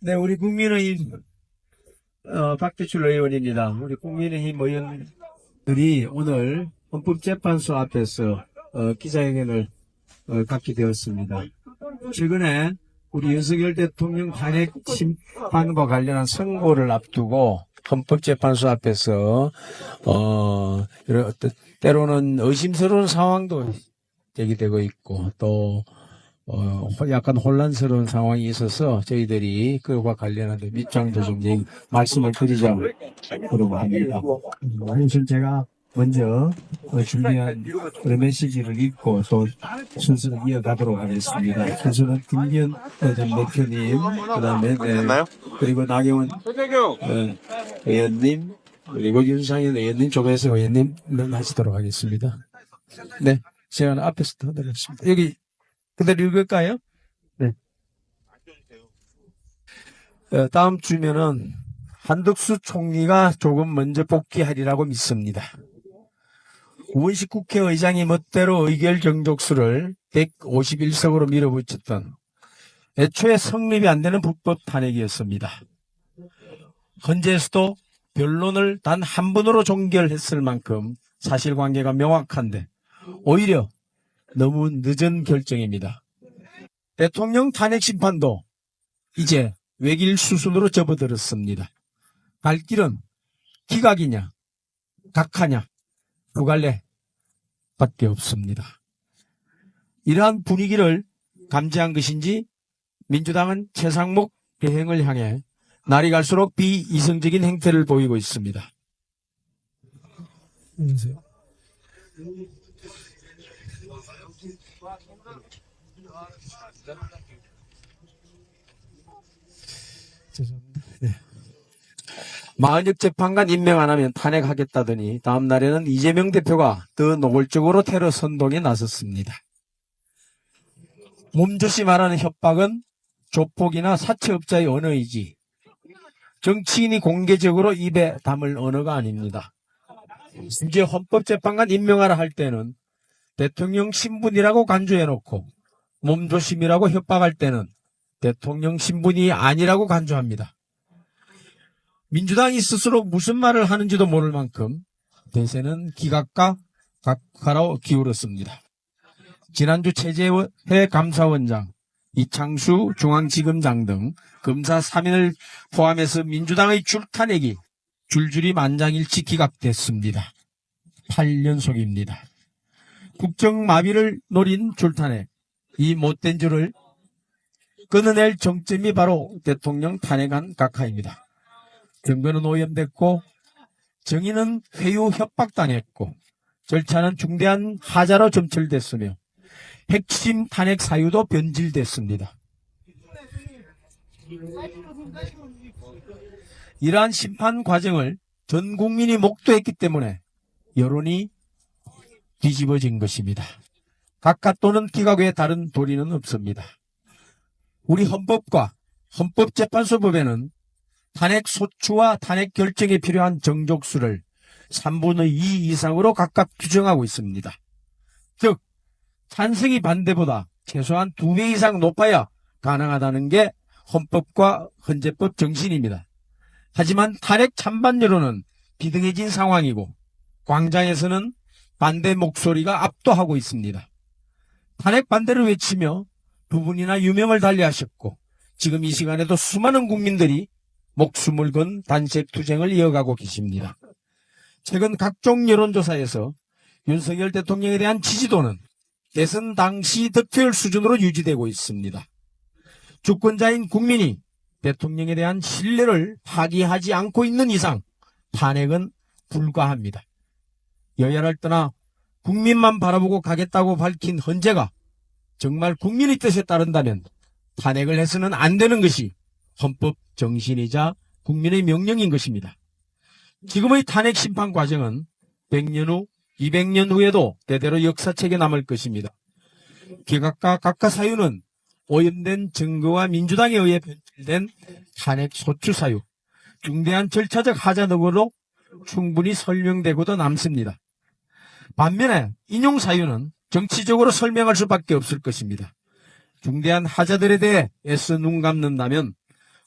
네, 우리 국민의힘 박대출 의원입니다. 우리 국민의힘 의원들이 오늘 헌법재판소 앞에서 기자회견을 갖게 되었습니다. 최근에 우리 윤석열 대통령 탄핵 심판과 관련한 선고를 앞두고 헌법재판소 앞에서 때로는 의심스러운 상황도 제기되고 있고 또 약간 혼란스러운 상황이 있어서 저희들이 그와 관련한 입장도 좀 말씀을 드리자고 그러고 합니다. 우선 제가 먼저 준비한 그런 메시지를 읽고 또 순서를 이어가도록 하겠습니다. 순서는 김기현 전 대표님, 그 다음에 그리고 나경원 의원님, 그리고 윤상현 의원님, 조배석 의원님 하시도록 하겠습니다. 네, 제가 앞에서 더 드렸습니다. 여기 그대로 읽을까요? 네. 다음 주면은 한덕수 총리가 조금 먼저 복귀하리라고 믿습니다. 우원식 국회의장이 멋대로 의결 정족수를 151석으로 밀어붙였던 애초에 성립이 안 되는 불법 탄핵이었습니다. 헌재에서도 변론을 단 한 번으로 종결했을 만큼 사실관계가 명확한데 오히려 너무 늦은 결정입니다. 대통령 탄핵 심판도 이제 외길 수순으로 접어들었습니다. 갈 길은 기각이냐 각하냐 두 갈래 밖에 없습니다. 이러한 분위기를 감지한 것인지 민주당은 최상목 대행을 향해 날이 갈수록 비이성적인 행태를 보이고 있습니다. 안녕하세요. 죄송합니다. 네. 마흔역 재판관 임명 안 하면 탄핵하겠다더니 다음 날에는 이재명 대표가 더 노골적으로 테러 선동에 나섰습니다. 몸조시 말하는 협박은 조폭이나 사채업자의 언어이지 정치인이 공개적으로 입에 담을 언어가 아닙니다. 이제 헌법재판관 임명하라 할 때는 대통령 신분이라고 간주해놓고 몸조심이라고 협박할 때는 대통령 신분이 아니라고 간주합니다. 민주당이 스스로 무슨 말을 하는지도 모를 만큼 대세는 기각과 각하로 기울었습니다. 지난주 최재해 감사원장, 이창수 중앙지검장 등 검사 3인을 포함해서 민주당의 줄탄핵이 줄줄이 만장일치 기각됐습니다. 8연속입니다. 국정마비를 노린 줄탄핵, 이 못된 줄을 끊어낼 정점이 바로 대통령 탄핵안 각하입니다. 정권은 오염됐고 정의는 회유 협박당했고 절차는 중대한 하자로 점철됐으며 핵심 탄핵 사유도 변질됐습니다. 이러한 심판 과정을 전 국민이 목도했기 때문에 여론이 뒤집어진 것입니다. 각하 또는 기각 외에 다른 도리는 없습니다. 우리 헌법과 헌법재판소법에는 탄핵 소추와 탄핵 결정에 필요한 정족수를 3분의 2 이상으로 각각 규정하고 있습니다. 즉 찬성이 반대보다 최소한 2배 이상 높아야 가능하다는 게 헌법과 헌재법 정신입니다. 하지만 탄핵 찬반 여론은 비등해진 상황이고 광장에서는 반대 목소리가 압도하고 있습니다. 탄핵 반대를 외치며 두 분이나 유명을 달리하셨고 지금 이 시간에도 수많은 국민들이 목숨을 건 단색투쟁을 이어가고 계십니다. 최근 각종 여론조사에서 윤석열 대통령에 대한 지지도는 대선 당시 득표율 수준으로 유지되고 있습니다. 주권자인 국민이 대통령에 대한 신뢰를 파기하지 않고 있는 이상 탄핵은 불가합니다. 여야를 떠나 국민만 바라보고 가겠다고 밝힌 헌재가 정말 국민의 뜻에 따른다면 탄핵을 해서는 안 되는 것이 헌법 정신이자 국민의 명령인 것입니다. 지금의 탄핵 심판 과정은 100년 후, 200년 후에도 대대로 역사책에 남을 것입니다. 기각과 각하 사유는 오염된 증거와 민주당에 의해 변질된 탄핵 소추 사유, 중대한 절차적 하자 등으로 충분히 설명되고도 남습니다. 반면에 인용 사유는 정치적으로 설명할 수밖에 없을 것입니다. 중대한 하자들에 대해 애써 눈 감는다면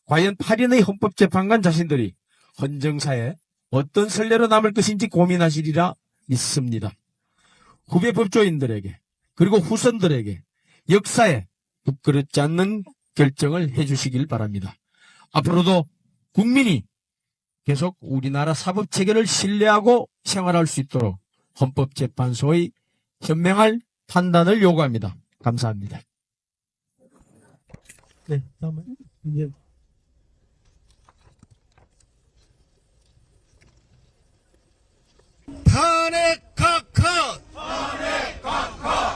과연 8인의 헌법재판관 자신들이 헌정사에 어떤 선례로 남을 것인지 고민하시리라 믿습니다. 후배 법조인들에게 그리고 후손들에게 역사에 부끄럽지 않는 결정을 해주시길 바랍니다. 앞으로도 국민이 계속 우리나라 사법체계를 신뢰하고 생활할 수 있도록 헌법재판소의 현명할 판단을 요구합니다. 감사합니다. 네, 다음은 이제 탄핵 각하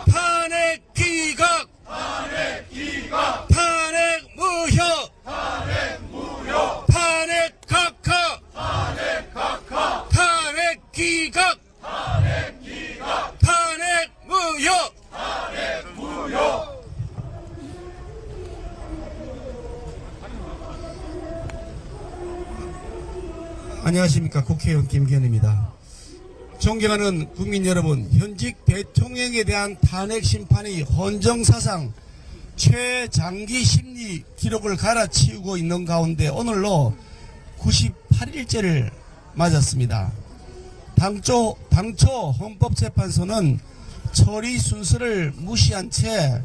탄핵 기각 탄핵 무효 탄핵 각하 탄핵 기각 탄핵 무효. 안녕하십니까. 국회의원 김기현입니다. 존경하는 국민 여러분, 현직 대통령에 대한 탄핵 심판이 헌정사상 최장기 심리 기록을 갈아치우고 있는 가운데 오늘로 98일째를 맞았습니다. 당초 헌법재판소는 처리 순서를 무시한 채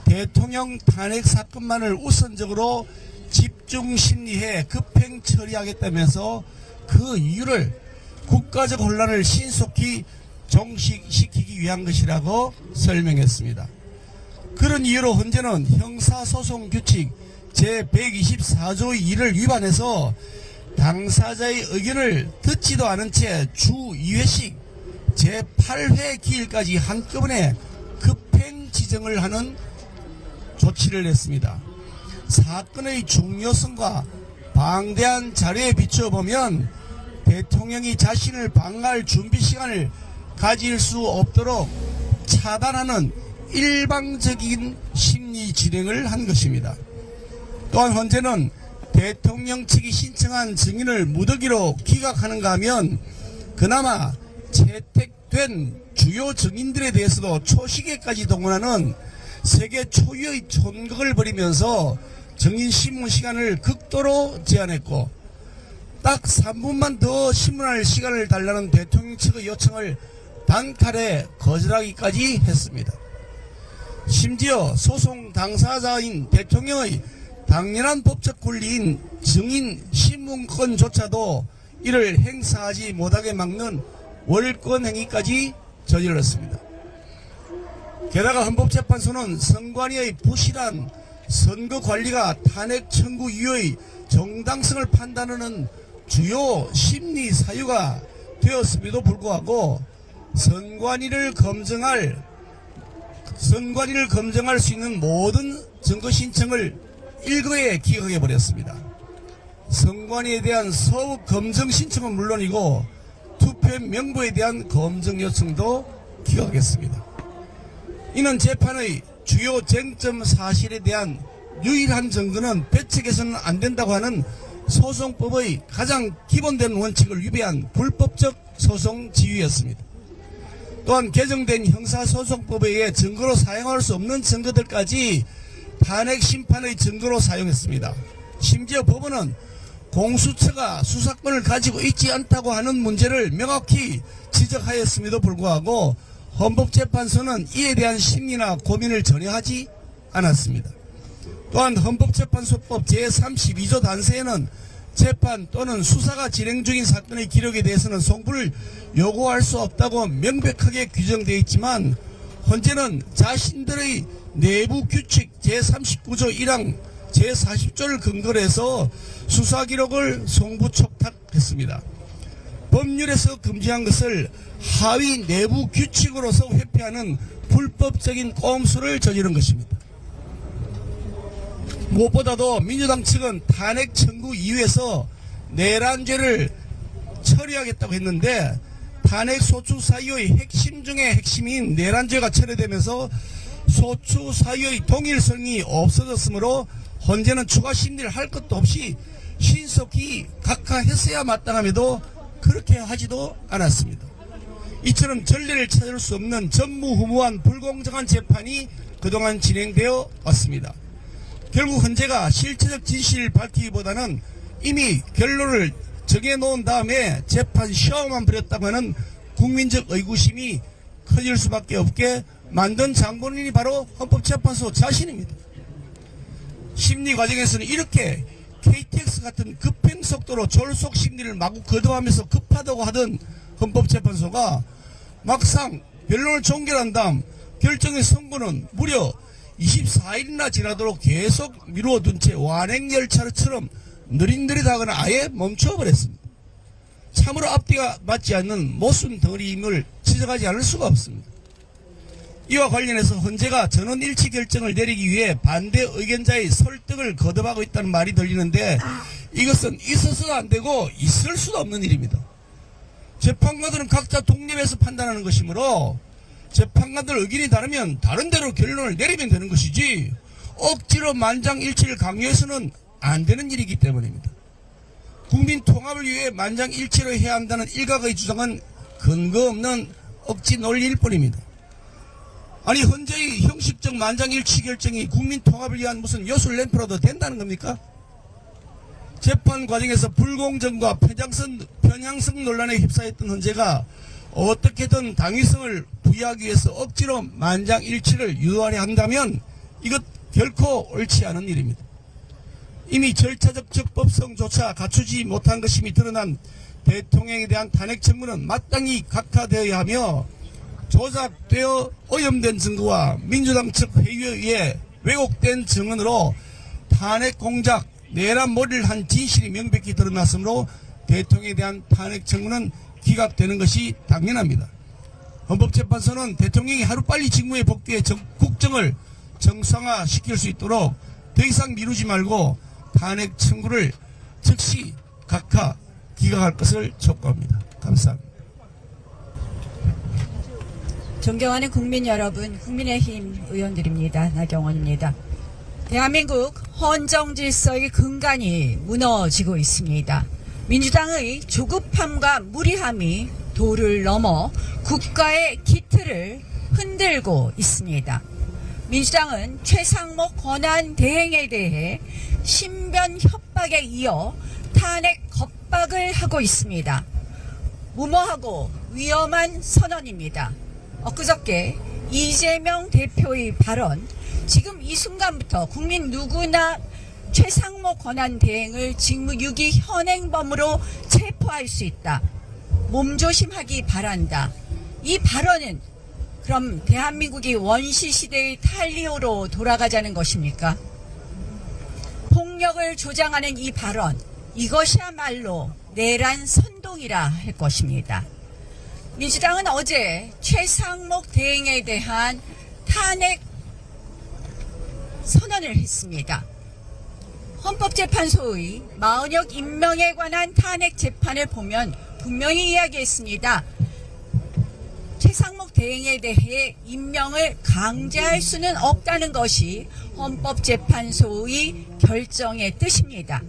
대통령 탄핵 사건만을 우선적으로 집중 심리해 급행 처리하겠다면서 그 이유를 국가적 혼란을 신속히 종식시키기 위한 것이라고 설명했습니다. 그런 이유로 헌재는 형사소송규칙 제124조의 2를 위반해서 당사자의 의견을 듣지도 않은 채 주 2회씩 제8회 기일까지 한꺼번에 급행 지정을 하는 조치를 했습니다. 사건의 중요성과 방대한 자료에 비춰보면 대통령이 자신을 방어할 준비 시간을 가질 수 없도록 차단하는 일방적인 심리 진행을 한 것입니다. 또한 헌재는 대통령 측이 신청한 증인을 무더기로 기각하는가 하면 그나마 채택된 주요 증인들에 대해서도 초시계까지 동원하는 세계 초유의 촌극을 벌이면서 증인 신문 시간을 극도로 제한했고 딱 3분만 더 신문할 시간을 달라는 대통령 측의 요청을 단칼에 거절하기까지 했습니다. 심지어 소송 당사자인 대통령의 당연한 법적 권리인 증인 신문권조차도 이를 행사하지 못하게 막는 월권 행위까지 저질렀습니다. 게다가 헌법재판소는 선관위의 부실한 선거관리가 탄핵 청구 이유의 정당성을 판단하는 주요 심리 사유가 되었음에도 불구하고 선관위를 검증할 수 있는 모든 증거 신청을 일거에 기각해버렸습니다. 선관위에 대한 서욱 검증 신청은 물론이고 투표 명부에 대한 검증 요청도 기각했습니다. 이는 재판의 주요 쟁점 사실에 대한 유일한 증거는 배척해서는 안 된다고 하는 소송법의 가장 기본된 원칙을 위배한 불법적 소송 지휘였습니다. 또한 개정된 형사소송법에 의해 증거로 사용할 수 없는 증거들까지 탄핵 심판의 증거로 사용했습니다. 심지어 법원은 공수처가 수사권을 가지고 있지 않다고 하는 문제를 명확히 지적하였음에도 불구하고 헌법재판소는 이에 대한 심리나 고민을 전혀 하지 않았습니다. 또한 헌법재판소법 제32조 단서에는 재판 또는 수사가 진행 중인 사건의 기록에 대해서는 송부를 요구할 수 없다고 명백하게 규정되어 있지만 헌재는 자신들의 내부 규칙 제39조 1항 제40조를 근거로 해서 수사 기록을 송부 촉탁했습니다. 법률에서 금지한 것을 하위 내부 규칙으로서 회피하는 불법적인 꼼수를 저지른 것입니다. 무엇보다도 민주당 측은 탄핵 청구 이유에서 내란죄를 처리하겠다고 했는데 탄핵 소추 사유의 핵심 중의 핵심인 내란죄가 철회되면서 소추 사유의 동일성이 없어졌으므로 헌재는 추가 심리를 할 것도 없이 신속히 각하했어야 마땅함에도 그렇게 하지도 않았습니다. 이처럼 전례를 찾을 수 없는 전무후무한 불공정한 재판이 그동안 진행되어 왔습니다. 결국 헌재가 실체적 진실을 밝히기보다는 이미 결론을 정해놓은 다음에 재판 시험만 벌였다면 국민적 의구심이 커질 수밖에 없게 만든 장본인이 바로 헌법재판소 자신입니다. 심리 과정에서는 이렇게 KTX 같은 급행 속도로 졸속 심리를 마구 거듭하면서 급하다고 하던 헌법재판소가 막상 변론을 종결한 다음 결정의 선고는 무려 24일이나 지나도록 계속 미루어둔 채 완행열차처럼 느릿느릿하거나 아예 멈춰버렸습니다. 참으로 앞뒤가 맞지 않는 모순 덩어리임을 지적하지 않을 수가 없습니다. 이와 관련해서 헌재가 전원일치 결정을 내리기 위해 반대 의견자의 설득을 거듭하고 있다는 말이 들리는데 이것은 있어서도 안 되고 있을 수도 없는 일입니다. 재판관들은 각자 독립해서 판단하는 것이므로 재판관들 의견이 다르면 다른 대로 결론을 내리면 되는 것이지 억지로 만장일치를 강요해서는 안 되는 일이기 때문입니다. 국민 통합을 위해 만장일치로 해야 한다는 일각의 주장은 근거 없는 억지 논리일 뿐입니다. 아니 헌재의 형식적 만장일치 결정이 국민 통합을 위한 무슨 요술 램프라도 된다는 겁니까? 재판 과정에서 불공정과 편향성 논란에 휩싸였던 헌재가 어떻게든 당위성을 부여하기 위해서 억지로 만장일치를 유도하려 한다면 이것 결코 옳지 않은 일입니다. 이미 절차적 적법성조차 갖추지 못한 것임이 드러난 대통령에 대한 탄핵 청구는 마땅히 각하되어야 하며 조작되어 오염된 증거와 민주당 측 회의에 의해 왜곡된 증언으로 탄핵 공작, 내란몰이를 한 진실이 명백히 드러났으므로 대통령에 대한 탄핵 청구는 기각되는 것이 당연합니다. 헌법재판소는 대통령이 하루빨리 직무에 복귀해 국정을 정상화시킬 수 있도록 더 이상 미루지 말고 탄핵 청구를 즉시 각하 기각할 것을 촉구합니다. 감사합니다. 존경하는 국민 여러분, 국민의힘 의원들입니다. 나경원입니다. 대한민국 헌정 질서의 근간이 무너지고 있습니다. 민주당의 조급함과 무리함이 도를 넘어 국가의 기틀을 흔들고 있습니다. 민주당은 최상목 권한 대행에 대해 신변 협박에 이어 탄핵 겁박을 하고 있습니다. 무모하고 위험한 선언입니다. 엊그저께 이재명 대표의 발언, 지금 이 순간부터 국민 누구나 최상목 권한 대행을 직무유기 현행범으로 체포할 수 있다. 몸조심하기 바란다. 이 발언은 그럼 대한민국이 원시시대의 탈리오로 돌아가자는 것입니까? 폭력을 조장하는 이 발언, 이것이야말로 내란 선동이라 할 것입니다. 민주당은 어제 최상목 대행에 대한 탄핵 선언을 했습니다. 헌법재판소의 마은혁 임명에 관한 탄핵 재판을 보면 분명히 이야기했습니다. 최상목 대행에 대해 임명을 강제할 수는 없다는 것이 헌법재판소의 결정의 뜻입니다.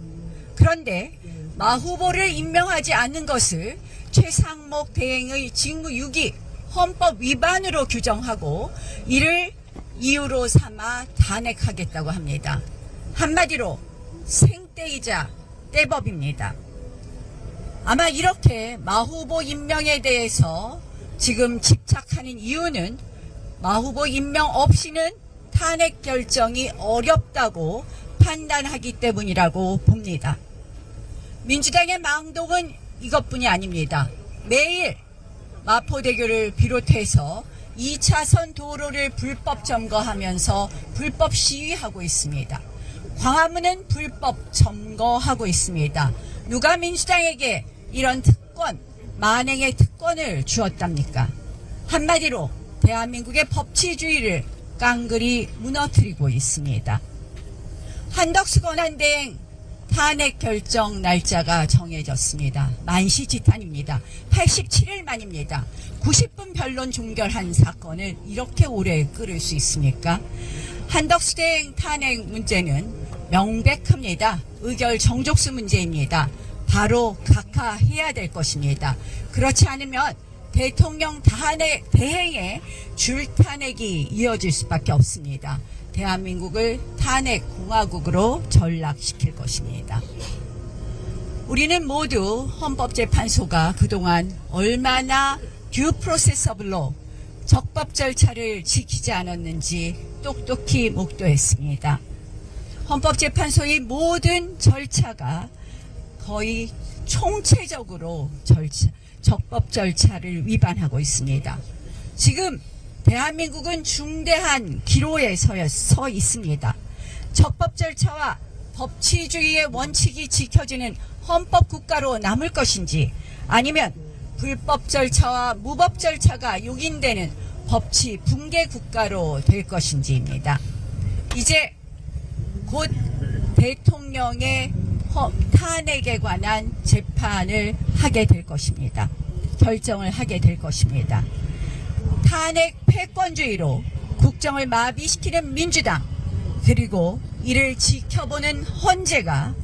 그런데 마 후보를 임명하지 않는 것을 최상목 대행의 직무유기 헌법 위반으로 규정하고 이를 이유로 삼아 탄핵하겠다고 합니다. 한마디로 생떼이자 떼법입니다. 아마 이렇게 마 후보 임명에 대해서 지금 집착하는 이유는 마 후보 임명 없이는 탄핵 결정이 어렵다고 판단하기 때문이라고 봅니다. 민주당의 망독은 이것뿐이 아닙니다. 매일 마포대교를 비롯해서 2차선 도로를 불법 점거하면서 불법 시위하고 있습니다. 광화문은 불법 점거하고 있습니다. 누가 민주당에게 이런 특권, 만행의 특권을 주었답니까? 한마디로 대한민국의 법치주의를 깡그리 무너뜨리고 있습니다. 한덕수 권한대행 탄핵 결정 날짜가 정해졌습니다. 만시지탄입니다. 87일 만입니다. 90분 변론 종결한 사건을 이렇게 오래 끌을 수 있습니까? 한덕수 대행 탄핵 문제는 명백합니다. 의결 정족수 문제입니다. 바로 각하해야 될 것입니다. 그렇지 않으면 대통령 탄핵 대행에 줄탄핵이 이어질 수밖에 없습니다. 대한민국을 탄핵 공화국으로 전락시킬 것입니다. 우리는 모두 헌법재판소가 그동안 얼마나 듀 프로세스 오브 로, 적법 절차를 지키지 않았는지 똑똑히 목도했습니다. 헌법재판소의 모든 절차가 거의 총체적으로 적법 절차를 위반하고 있습니다. 지금 대한민국은 중대한 기로에 서 있습니다. 적법 절차와 법치주의의 원칙이 지켜지는 헌법 국가로 남을 것인지, 아니면 불법 절차와 무법 절차가 용인되는 법치 붕괴 국가로 될 것인지입니다. 이제 곧 대통령의 탄핵에 관한 재판을 하게 될 것입니다. 결정을 하게 될 것입니다. 탄핵 패권주의로 국정을 마비시키는 민주당, 그리고 이를 지켜보는 헌재가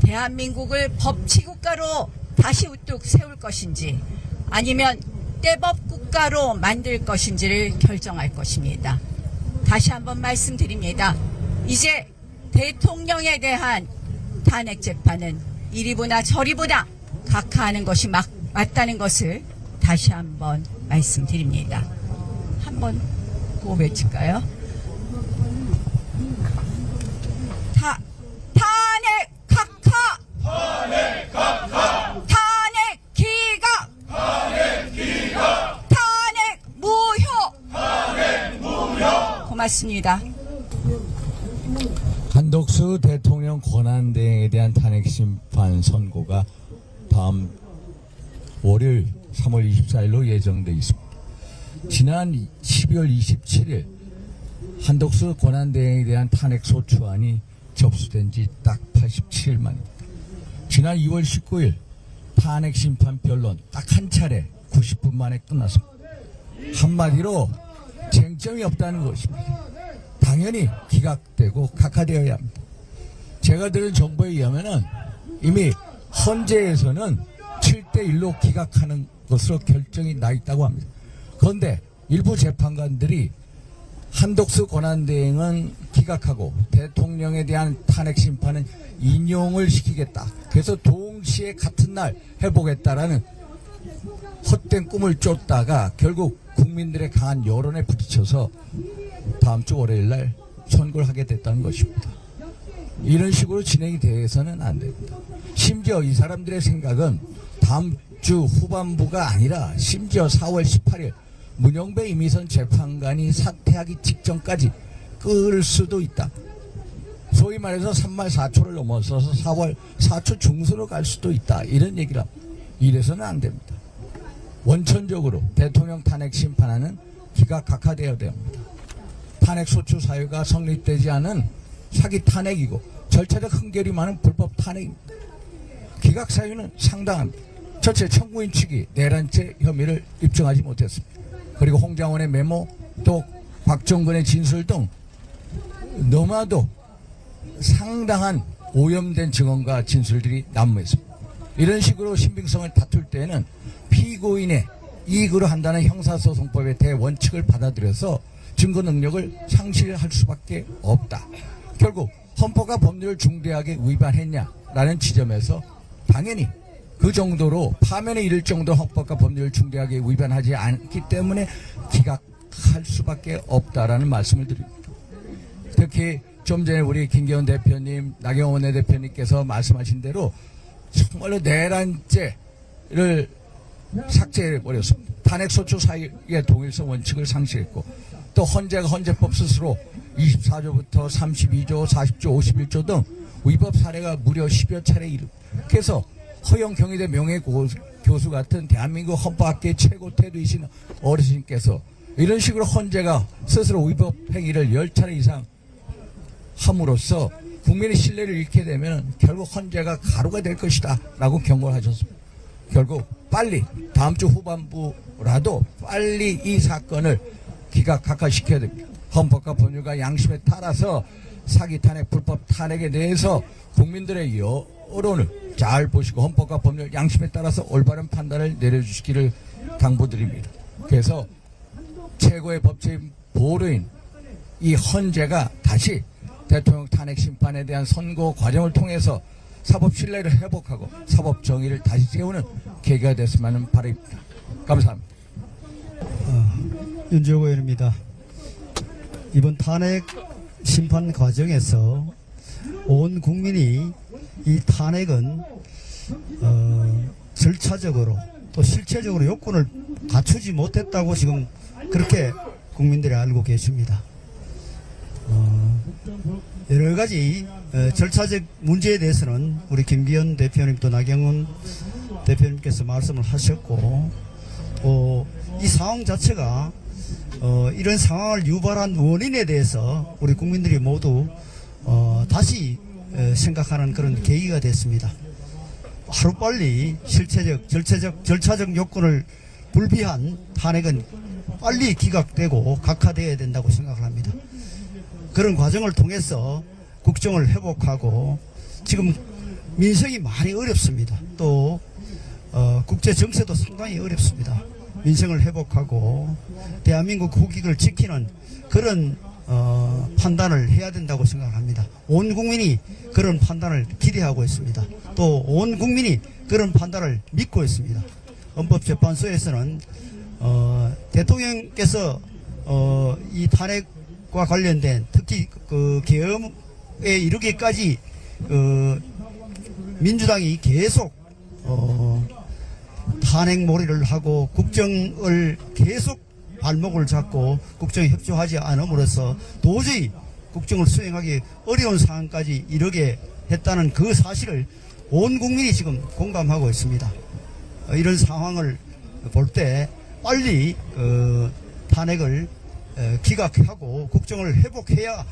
대한민국을 법치국가로 다시 우뚝 세울 것인지, 아니면 떼법국가로 만들 것인지를 결정할 것입니다. 다시 한번 말씀드립니다. 이제 대통령에 대한 탄핵 재판은 이리보나 저리보나 각하하는 것이 맞다는 것을 다시 한번 말씀드립니다. 한번 더 외칠까요? 탄핵 각하! 탄핵 각하! 탄핵 기각! 탄핵 기각! 탄핵 무효! 탄핵 무효! 고맙습니다. 한덕수 대통령 권한대행에 대한 탄핵심판 선고가 다음 월요일 3월 24일로 예정돼 있습니다. 지난 12월 27일 한덕수 권한대행에 대한 탄핵소추안이 접수된 지 딱 87일 만입니다. 지난 2월 19일 탄핵심판 변론 딱 한 차례 90분 만에 끝났습니다. 한마디로 쟁점이 없다는 것입니다. 당연히 기각되고 각하되어야 합니다. 제가 들은 정보에 의하면 이미 헌재에서는 7대1로 기각하는 것으로 결정이 나 있다고 합니다. 그런데 일부 재판관들이 한덕수 권한대행은 기각하고 대통령에 대한 탄핵 심판은 인용을 시키겠다. 그래서 동시에 같은 날 해보겠다라는 헛된 꿈을 쫓다가 결국 국민들의 강한 여론에 부딪혀서 다음 주 월요일 날 선고를 하게 됐다는 것입니다. 이런 식으로 진행이 되어서는 안 됩니다. 심지어 이 사람들의 생각은 다음 주 후반부가 아니라 심지어 4월 18일 문영배 이미선 재판관이 사퇴하기 직전까지 끌 수도 있다. 소위 말해서 3말 4초를 넘어서서 4월 4초 중순으로 갈 수도 있다. 이런 얘기를 합니다. 이래서는 안 됩니다. 원천적으로 대통령 탄핵 심판하는 기각 각하되어야 됩니다. 탄핵 소추 사유가 성립되지 않은 사기 탄핵이고 절차적 흥결이 많은 불법 탄핵입니다. 기각 사유는 상당합니다. 첫째, 청구인 측이 내란죄 혐의를 입증하지 못했습니다. 그리고 홍장원의 메모, 또 곽정근의 진술 등 너무나도 상당한 오염된 증언과 진술들이 난무했습니다. 이런 식으로 신빙성을 다툴 때에는 피고인의 이익으로 한다는 형사소송법의 대원칙을 받아들여서 증거 능력을 상실할 수밖에 없다. 결국 헌법과 법률을 중대하게 위반했냐라는 지점에서 당연히 그 정도로 파면에 이를 정도로 헌법과 법률을 중대하게 위반하지 않기 때문에 기각할 수밖에 없다라는 말씀을 드립니다. 특히 좀 전에 우리 김기현 대표님, 나경원 원내대표님께서 말씀하신 대로 정말로 내란죄를 삭제해버렸습니다. 탄핵소추 사유의 동일성 원칙을 상실했고 또 헌재가 헌재법 스스로 24조부터 32조, 40조, 51조 등 위법 사례가 무려 10여 차례 이르고 그래서 허영 경희대 명예교수 같은 대한민국 헌법학계 최고 태도이신 어르신께서 이런 식으로 헌재가 스스로 위법 행위를 10차례 이상 함으로써 국민의 신뢰를 잃게 되면 결국 헌재가 가루가 될 것이다 라고 경고를 하셨습니다. 결국 빨리 다음 주 후반부라도 빨리 이 사건을 기각 각하시켜야 됩니다. 헌법과 법률과 양심에 따라서 사기 탄핵, 불법 탄핵에 대해서 국민들의 여론을 잘 보시고 헌법과 법률 양심에 따라서 올바른 판단을 내려주시기를 당부드립니다. 그래서 최고의 법제인 보호로인 이 헌재가 다시 대통령 탄핵 심판에 대한 선고 과정을 통해서 사법 신뢰를 회복하고 사법 정의를 다시 세우는 계기가 됐으면 하는 바람입니다. 감사합니다. 윤지호 의원입니다. 이번 탄핵 심판 과정에서 온 국민이 이 탄핵은 절차적으로 또 실체적으로 요건을 갖추지 못했다고 지금 그렇게 국민들이 알고 계십니다. 여러 가지 절차적 문제에 대해서는 우리 김기현 대표님 또 나경원 대표님께서 말씀을 하셨고, 이 상황 자체가 이런 상황을 유발한 원인에 대해서 우리 국민들이 모두 다시 생각하는 그런 계기가 됐습니다. 하루빨리 실체적, 절차적 요건을 불비한 탄핵은 빨리 기각되고 각하되어야 된다고 생각을 합니다. 그런 과정을 통해서 국정을 회복하고, 지금 민생이 많이 어렵습니다. 또 국제 정세도 상당히 어렵습니다. 민생을 회복하고 대한민국 국익을 지키는 그런 판단을 해야 된다고 생각합니다. 온 국민이 그런 판단을 기대하고 있습니다. 또 온 국민이 그런 판단을 믿고 있습니다. 헌법재판소에서는 대통령께서 이 탄핵과 관련된 특히 그 계엄에 이르기까지 민주당이 계속 탄핵몰이를 하고 국정을 계속 발목을 잡고 국정에 협조하지 않음으로써 도저히 국정을 수행하기 어려운 상황까지 이르게 했다는 그 사실을 온 국민이 지금 공감하고 있습니다. 이런 상황을 볼 때 빨리 탄핵을 기각하고 국정을 회복해야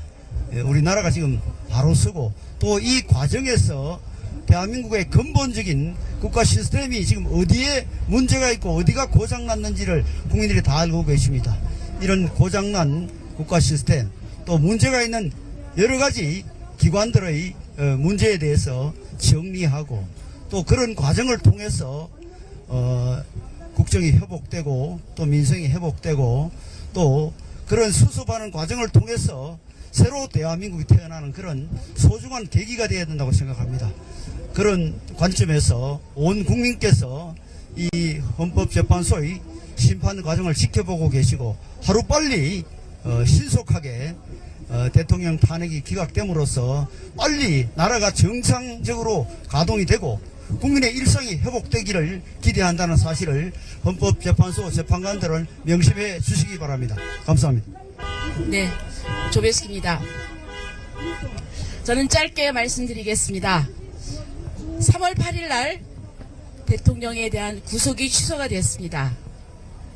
우리나라가 지금 바로 서고, 또 이 과정에서 대한민국의 근본적인 국가 시스템이 지금 어디에 문제가 있고 어디가 고장났는지를 국민들이 다 알고 계십니다. 이런 고장난 국가 시스템, 또 문제가 있는 여러 가지 기관들의 문제에 대해서 정리하고, 또 그런 과정을 통해서 국정이 회복되고 또 민생이 회복되고, 또 그런 수습하는 과정을 통해서 새로 대한민국이 태어나는 그런 소중한 계기가 되어야 된다고 생각합니다. 그런 관점에서 온 국민께서 이 헌법재판소의 심판 과정을 지켜보고 계시고, 하루빨리 신속하게 대통령 탄핵이 기각됨으로써 빨리 나라가 정상적으로 가동이 되고 국민의 일상이 회복되기를 기대한다는 사실을 헌법재판소 재판관들은 명심해 주시기 바랍니다. 감사합니다. 네, 조배숙입니다. 저는 짧게 말씀드리겠습니다. 3월 8일 날 대통령에 대한 구속이 취소가 됐습니다.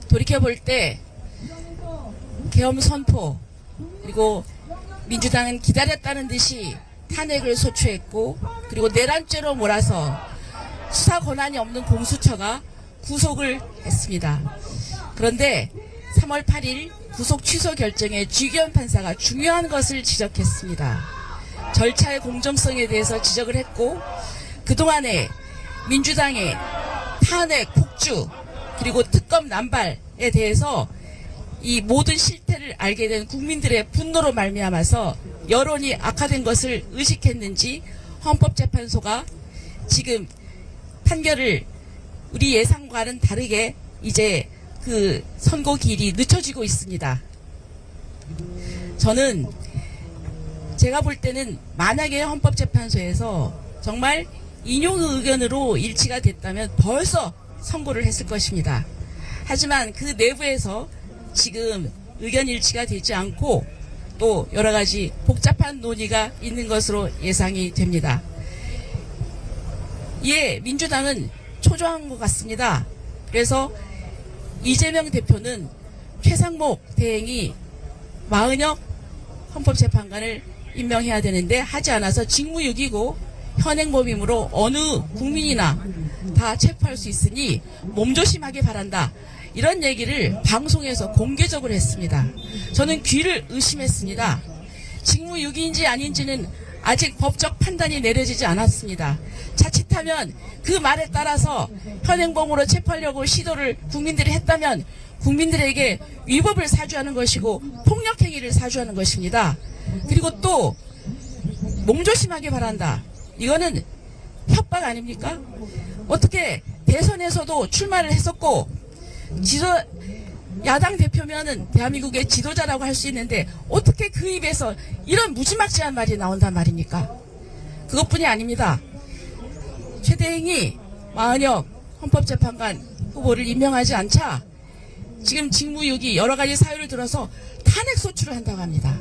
돌이켜볼 때 계엄 선포, 그리고 민주당은 기다렸다는 듯이 탄핵을 소추했고, 그리고 내란죄로 몰아서 수사 권한이 없는 공수처가 구속을 했습니다. 그런데 3월 8일 구속 취소 결정에 주기현 판사가 중요한 것을 지적했습니다. 절차의 공정성에 대해서 지적을 했고, 그동안에 민주당의 탄핵, 폭주, 그리고 특검 남발에 대해서 이 모든 실태를 알게 된 국민들의 분노로 말미암아서 여론이 악화된 것을 의식했는지 헌법재판소가 지금 판결을 우리 예상과는 다르게 이제 그 선고 기일이 늦춰지고 있습니다. 저는 제가 볼 때는 만약에 헌법재판소에서 정말 인용의 의견으로 일치가 됐다면 벌써 선고를 했을 것입니다. 하지만 그 내부에서 지금 의견 일치가 되지 않고 또 여러 가지 복잡한 논의가 있는 것으로 예상이 됩니다. 이에 민주당은 초조한 것 같습니다. 그래서 이재명 대표는 최상목 대행이 마은혁 헌법재판관을 임명해야 되는데 하지 않아서 직무유기고 현행범임으로 어느 국민이나 다 체포할 수 있으니 몸조심하기 바란다. 이런 얘기를 방송에서 공개적으로 했습니다. 저는 귀를 의심했습니다. 직무유기인지 아닌지는 아직 법적 판단이 내려지지 않았습니다. 자칫하면 그 말에 따라서 현행범으로 체포하려고 시도를 국민들이 했다면 국민들에게 위법을 사주하는 것이고 폭력행위를 사주하는 것입니다. 그리고 또 몸조심하기 바란다. 이거는 협박 아닙니까? 어떻게 대선에서도 출마를 했었고 야당 대표면은 대한민국의 지도자라고 할 수 있는데 어떻게 그 입에서 이런 무지막지한 말이 나온단 말입니까? 그것뿐이 아닙니다. 최대행이 마은혁 헌법재판관 후보를 임명하지 않자 지금 직무유기 여러 가지 사유를 들어서 탄핵 소추를 한다고 합니다.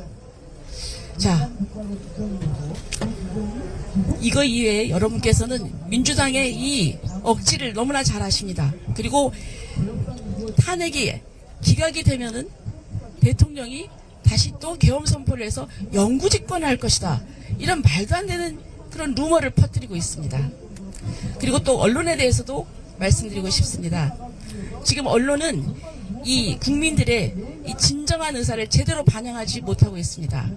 자, 이거 이외에 여러분께서는 민주당의 이 억지를 너무나 잘 아십니다. 그리고 탄핵이 기각이 되면은 대통령이 다시 또 계엄 선포를 해서 영구집권을 할 것이다. 이런 말도 안 되는 그런 루머를 퍼뜨리고 있습니다. 그리고 또 언론에 대해서도 말씀드리고 싶습니다. 지금 언론은 이 국민들의 이 진정한 의사를 제대로 반영하지 못하고 있습니다.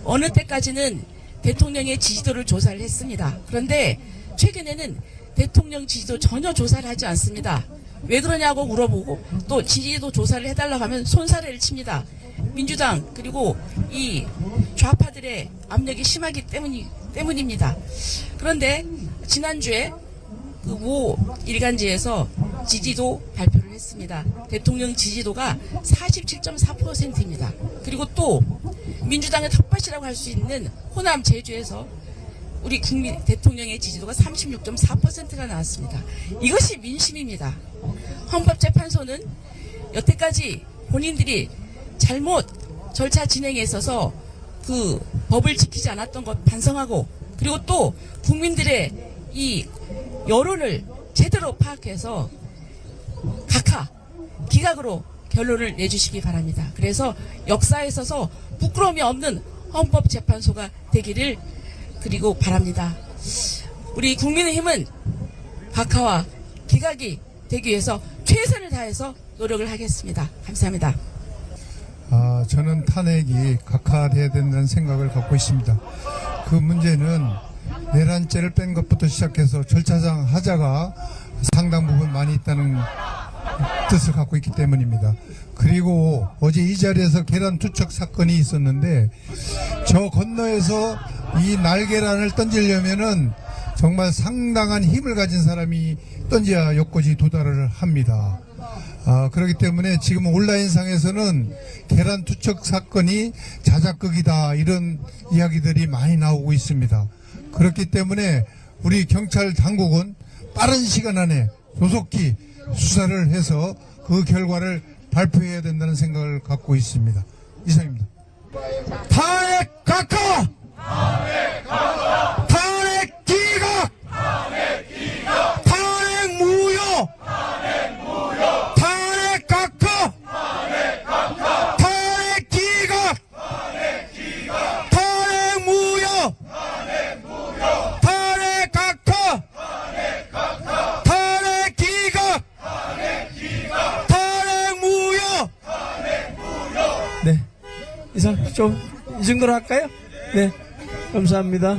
어느 때까지는 대통령의 지지도를 조사를 했습니다. 그런데 최근에는 대통령 지지도 전혀 조사를 하지 않습니다. 왜 그러냐고 물어보고 또 지지도 조사를 해달라고 하면 손사래를 칩니다. 민주당 그리고 이 좌파들의 압력이 심하기 때문입니다. 그런데 지난주에 그 모 일간지에서 지지도 발표를 했습니다. 대통령 지지도가 47.4%입니다. 그리고 또 민주당의 텃밭이라고 할 수 있는 호남 제주에서 우리 국민 대통령의 지지도가 36.4%가 나왔습니다. 이것이 민심입니다. 헌법재판소는 여태까지 본인들이 잘못 절차 진행에 있어서 그 법을 지키지 않았던 것 반성하고 그리고 또 국민들의 이 여론을 제대로 파악해서 각하 기각으로 결론을 내주시기 바랍니다. 그래서 역사에 있어서 부끄러움이 없는 헌법재판소가 되기를 그리고 바랍니다. 우리 국민의힘은 각하와 기각이 되기 위해서 최선을 다해서 노력을 하겠습니다. 감사합니다. 저는 탄핵이 각하돼야 된다는 생각을 갖고 있습니다. 그 문제는 내란죄를 뺀 것부터 시작해서 절차상 하자가 상당 부분 많이 있다는 뜻을 갖고 있기 때문입니다. 그리고 어제 이 자리에서 계란 투척 사건이 있었는데 저 건너에서 이 날계란을 던지려면은 정말 상당한 힘을 가진 사람이 던져야 여기까지 도달을 합니다. 그렇기 때문에 지금 온라인상에서는 계란 투척 사건이 자작극이다 이런 이야기들이 많이 나오고 있습니다. 그렇기 때문에 우리 경찰 당국은 빠른 시간 안에 조속히 수사를 해서 그 결과를 발표해야 된다는 생각을 갖고 있습니다. 이상입니다. 탄핵 각하! 탄핵 기각! 탄핵 무효! 탄핵 각하! 탄핵 기각! 탄핵 무효! 탄핵 각하! 탄핵 기각! 탄핵 무효! 네. 이상 좀 이 정도로 할까요? 네. 감사합니다.